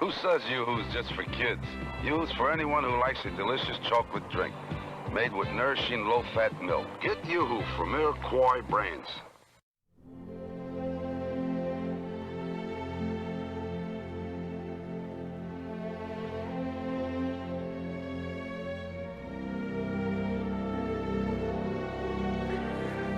Who says Yoo-hoo's just for kids? Yoo-hoo's for anyone who likes a delicious chocolate drink made with nourishing low-fat milk. Get Yoo-hoo from Iroquois Brands.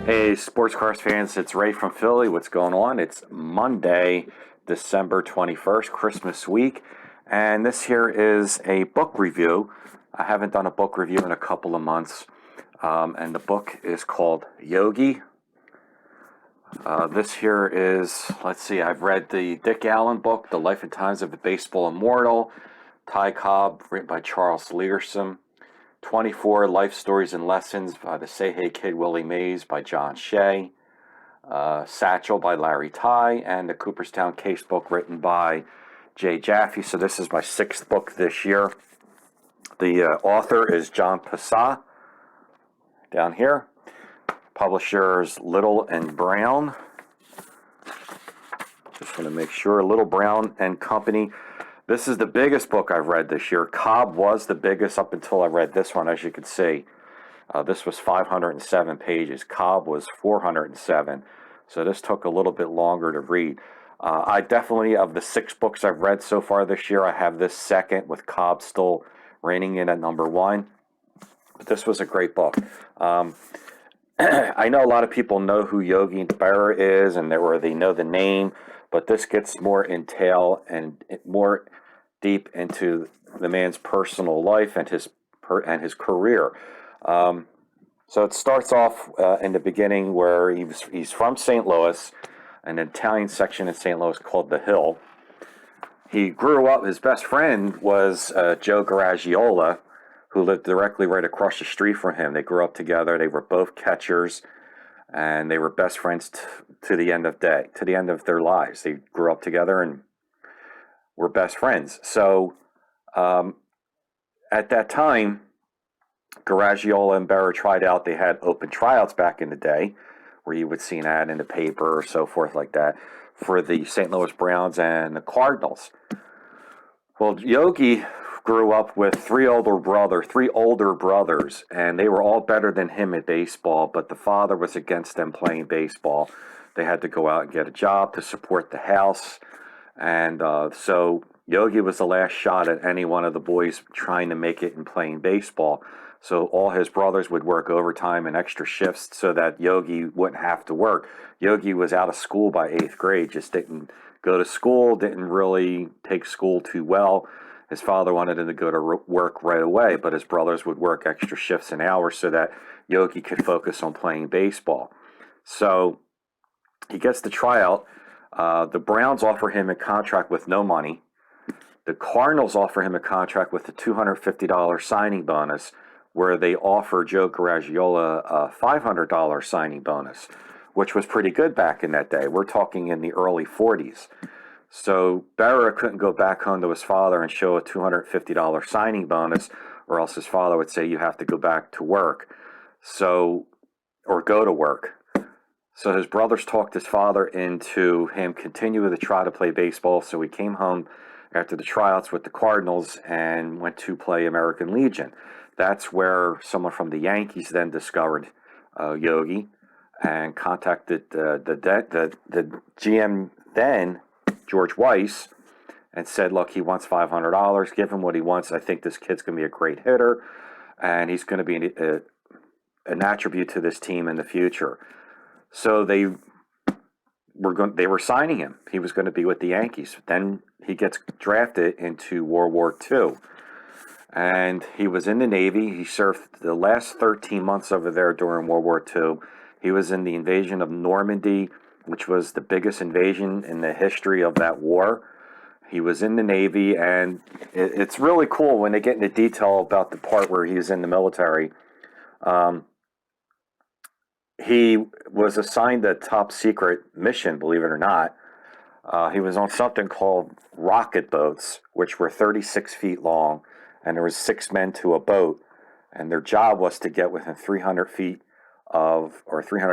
Hey, Sports Cars fans, it's Ray from Philly. What's going on? It's Monday, December 21st, Christmas week, and this here is a book review. I haven't done a book review in a couple of months, and the book is called Yogi. This here is, let's see, I've read the Dick Allen book, The Life and Times of the Baseball Immortal, Ty Cobb, written by Charles Learson. 24 Life Stories and Lessons by the Say Hey Kid Willie Mays by John Shea, Satchel by Larry Ty, and the Cooperstown Case book written by Jay Jaffe. So this is my 6th book this year. The author is John Pessah, down here. Publishers Little and Brown. Just want to make sure, Little Brown and Company. This is the biggest book I've read this year. Cobb was the biggest up until I read this one, as you can see. This was 507 pages. Cobb was 407. So this took a little bit longer to read. I definitely, of the 6 books I've read so far this year, I have this second with Cobb still reigning in at number 1. But this was a great book. I know a lot of people know who Yogi Berra is, and they know the name, but this gets more entail and more deep into the man's personal life and his career. So it starts off in the beginning where he's from St. Louis, an Italian section in St. Louis called The Hill. He grew up, his best friend was Joe Garagiola, who lived directly right across the street from him. They grew up together. They were both catchers, and they were best friends to the end of their lives. They grew up together and were best friends. So at that time, Garagiola and Berra tried out. They had open tryouts back in the day, where you would see an ad in the paper or so forth like that, for the St. Louis Browns and the Cardinals. Well, Yogi grew up with 3 older brothers, and they were all better than him at baseball, but the father was against them playing baseball. They had to go out and get a job to support the house, and so Yogi was the last shot at any one of the boys trying to make it in playing baseball. So all his brothers would work overtime and extra shifts so that Yogi wouldn't have to work. Yogi was out of school by 8th grade, just didn't go to school, didn't really take school too well. His father wanted him to go to work right away, but his brothers would work extra shifts and hours so that Yogi could focus on playing baseball. So he gets the tryout. The Browns offer him a contract with no money. The Cardinals offer him a contract with a $250 signing bonus, where they offer Joe Garagiola a $500 signing bonus, which was pretty good back in that day. We're talking in the early 40s. So Berra couldn't go back home to his father and show a $250 signing bonus, or else his father would say you have to go back to work, or go to work. So his brothers talked his father into him continuing to try to play baseball. So he came home after the tryouts with the Cardinals and went to play American Legion. That's where someone from the Yankees then discovered Yogi and contacted the GM then, George Weiss, and said, look, he wants $500. Give him what he wants. I think this kid's going to be a great hitter, and he's going to be an attribute to this team in the future. So they were signing him. He was going to be with the Yankees. Then he gets drafted into World War II, and he was in the Navy. He served the last 13 months over there during World War II. He was in the invasion of Normandy, which was the biggest invasion in the history of that war. He was in the Navy, and it's really cool when they get into detail about the part where he was in the military. He was assigned a top secret mission, believe it or not. He was on something called rocket boats, which were 36 feet long, and there was 6 men to a boat, and their job was to get within 300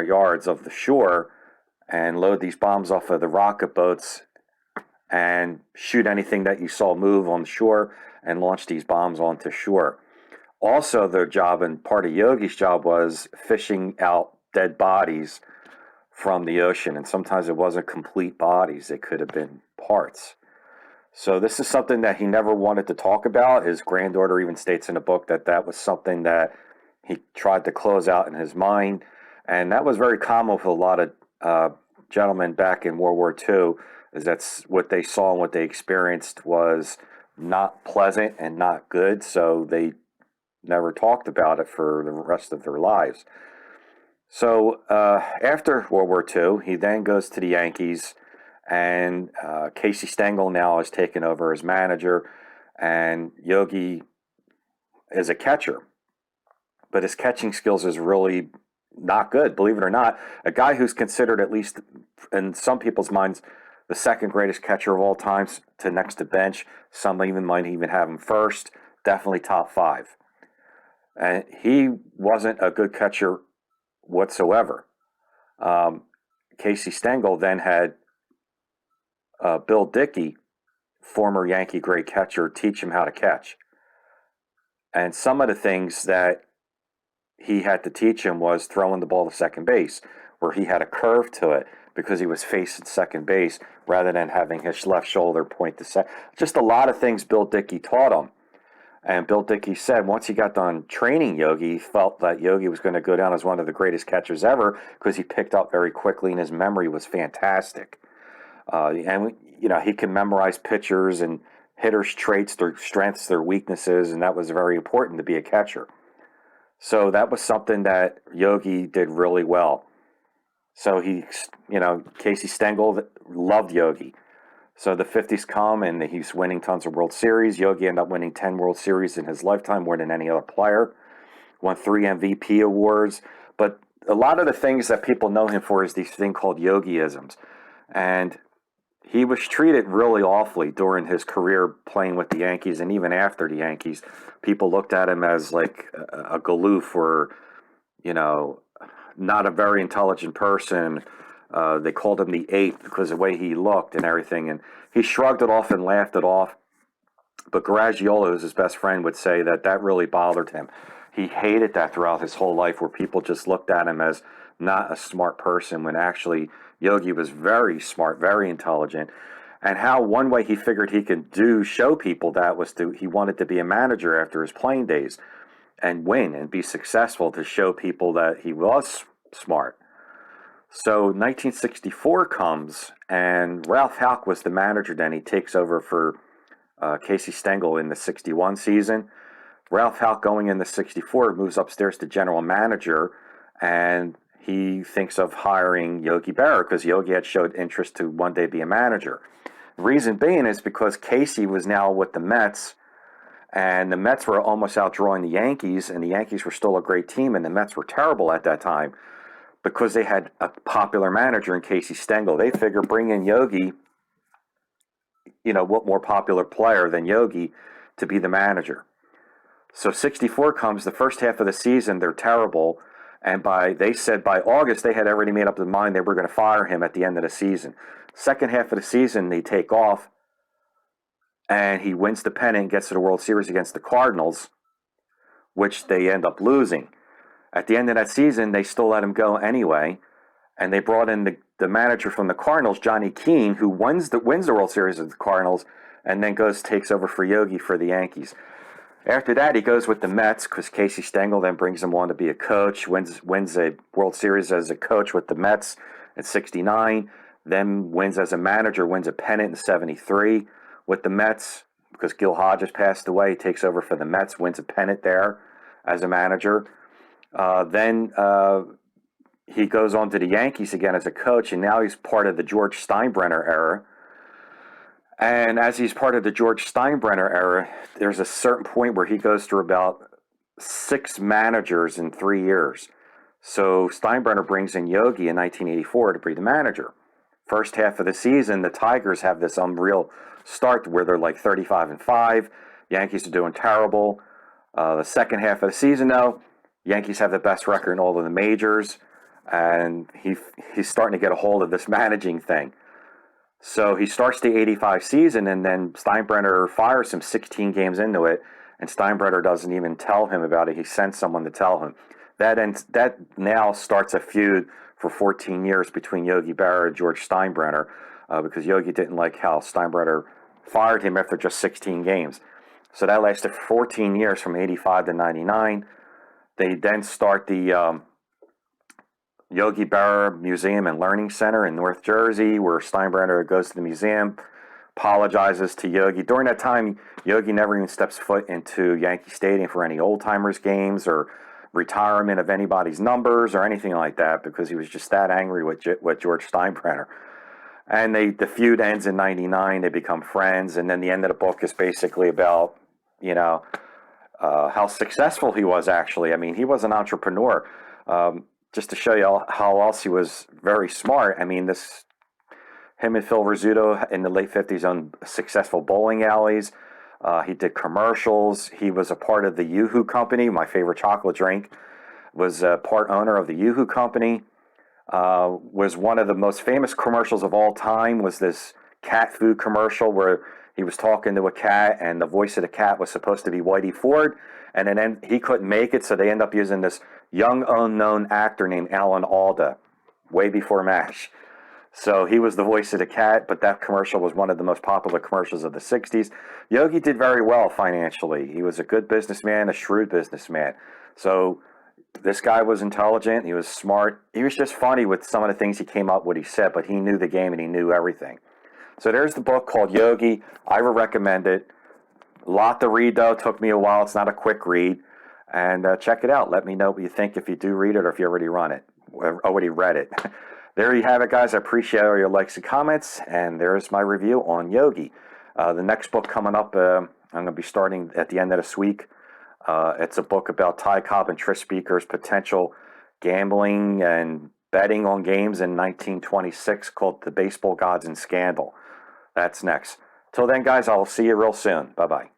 yards of the shore and load these bombs off of the rocket boats and shoot anything that you saw move on shore and launch these bombs onto shore. Also, their job and part of Yogi's job was fishing out dead bodies from the ocean. And sometimes it wasn't complete bodies, it could have been parts. So this is something that he never wanted to talk about. His granddaughter even states in the book that that was something that he tried to close out in his mind. And that was very common with a lot of gentlemen back in World War II, is that's what they saw and what they experienced was not pleasant and not good. So they never talked about it for the rest of their lives. So after World War II, he then goes to the Yankees, and Casey Stengel now is taken over as manager, and Yogi is a catcher. But his catching skills is really not good, believe it or not. A guy who's considered, at least in some people's minds, the second greatest catcher of all time to next to Bench. Some even might even have him first, definitely top five. And he wasn't a good catcher whatsoever. Casey Stengel then had Bill Dickey, former Yankee great catcher, teach him how to catch. And some of the things that he had to teach him was throwing the ball to second base, where he had a curve to it because he was facing second base rather than having his left shoulder point to second. Just a lot of things Bill Dickey taught him. And Bill Dickey said once he got done training Yogi, he felt that Yogi was going to go down as one of the greatest catchers ever because he picked up very quickly and his memory was fantastic. And he can memorize pitchers and hitters' traits, their strengths, their weaknesses, and that was very important to be a catcher. So that was something that Yogi did really well. So Casey Stengel loved Yogi. So the 50s come and he's winning tons of World Series. Yogi ended up winning 10 World Series in his lifetime, more than any other player. Won 3 MVP awards. But a lot of the things that people know him for is these thing called Yogiisms. And he was treated really awfully during his career playing with the Yankees, and even after the Yankees. People looked at him as like a galoof or, not a very intelligent person. They called him the ape because of the way he looked and everything. And he shrugged it off and laughed it off. But Garagiola, who's his best friend, would say that that really bothered him. He hated that throughout his whole life, where people just looked at him as not a smart person, when actually Yogi was very smart, very intelligent. And how one way he figured he could show people that was he wanted to be a manager after his playing days and win and be successful, to show people that he was smart. So 1964 comes, and Ralph Houck was the manager then. He takes over for Casey Stengel in the 61 season. Ralph Houck, going into 64, moves upstairs to general manager, and he thinks of hiring Yogi Berra because Yogi had showed interest to one day be a manager. The reason being is because Casey was now with the Mets, and the Mets were almost outdrawing the Yankees, and the Yankees were still a great team, and the Mets were terrible at that time because they had a popular manager in Casey Stengel. They figure bring in Yogi, what more popular player than Yogi to be the manager. So 64 comes, the first half of the season, they're terrible. And they said by August, they had already made up their mind they were going to fire him at the end of the season. Second half of the season, they take off, and he wins the pennant and gets to the World Series against the Cardinals, which they end up losing. At the end of that season, they still let him go anyway, and they brought in the manager from the Cardinals, Johnny Keane, who wins the World Series with the Cardinals, and then takes over for Yogi for the Yankees. After that, he goes with the Mets because Casey Stengel then brings him on to be a coach, wins a World Series as a coach with the Mets in 69, then wins as a manager, wins a pennant in 73 with the Mets because Gil Hodges passed away. He takes over for the Mets, wins a pennant there as a manager. Then he goes on to the Yankees again as a coach, and now he's part of the George Steinbrenner era. And as he's part of the George Steinbrenner era, there's a certain point where he goes through about 6 managers in 3 years. So Steinbrenner brings in Yogi in 1984 to be the manager. First half of the season, the Tigers have this unreal start where they're like 35-5. Yankees are doing terrible. The second half of the season, though, Yankees have the best record in all of the majors, and he's starting to get a hold of this managing thing. So he starts the 85 season, and then Steinbrenner fires him 16 games into it, and Steinbrenner doesn't even tell him about it. He sends someone to tell him. That now starts a feud for 14 years between Yogi Berra and George Steinbrenner, because Yogi didn't like how Steinbrenner fired him after just 16 games. So that lasted 14 years from 85 to 99. They then start the Yogi Berra Museum and Learning Center in North Jersey, where Steinbrenner goes to the museum, apologizes to Yogi. During that time, Yogi never even steps foot into Yankee Stadium for any old-timers games or retirement of anybody's numbers or anything like that, because he was just that angry with George Steinbrenner. And the feud ends in 99. They become friends, and then the end of the book is basically about, how successful he was, actually. I mean, he was an entrepreneur. Just to show you how else he was very smart, I mean, him and Phil Rizzuto in the late 50s owned successful bowling alleys. He did commercials. He was a part of the Yoo-Hoo Company, my favorite chocolate drink. Was a part owner of the Yoo-Hoo Company. Was one of the most famous commercials of all time, was this cat food commercial where he was talking to a cat, and the voice of the cat was supposed to be Whitey Ford, and then he couldn't make it, so they end up using this young unknown actor named Alan Alda, way before MASH. So he was the voice of the cat, but that commercial was one of the most popular commercials of the 60s. Yogi did very well financially. He was a good businessman, a shrewd businessman. So this guy was intelligent, he was smart. He was just funny with some of the things he came up with, he said, but he knew the game and he knew everything. So there's the book called Yogi. I would recommend it. A lot to read, though. Took me a while. It's not a quick read. And check it out. Let me know what you think if you do read it or if you already read it. There you have it, guys. I appreciate all your likes and comments. And there's my review on Yogi. The next book coming up, I'm going to be starting at the end of this week. It's a book about Ty Cobb and Tris Speaker's potential gambling and betting on games in 1926, called The Baseball Gods and Scandal. That's next. Till then, guys, I'll see you real soon. Bye-bye.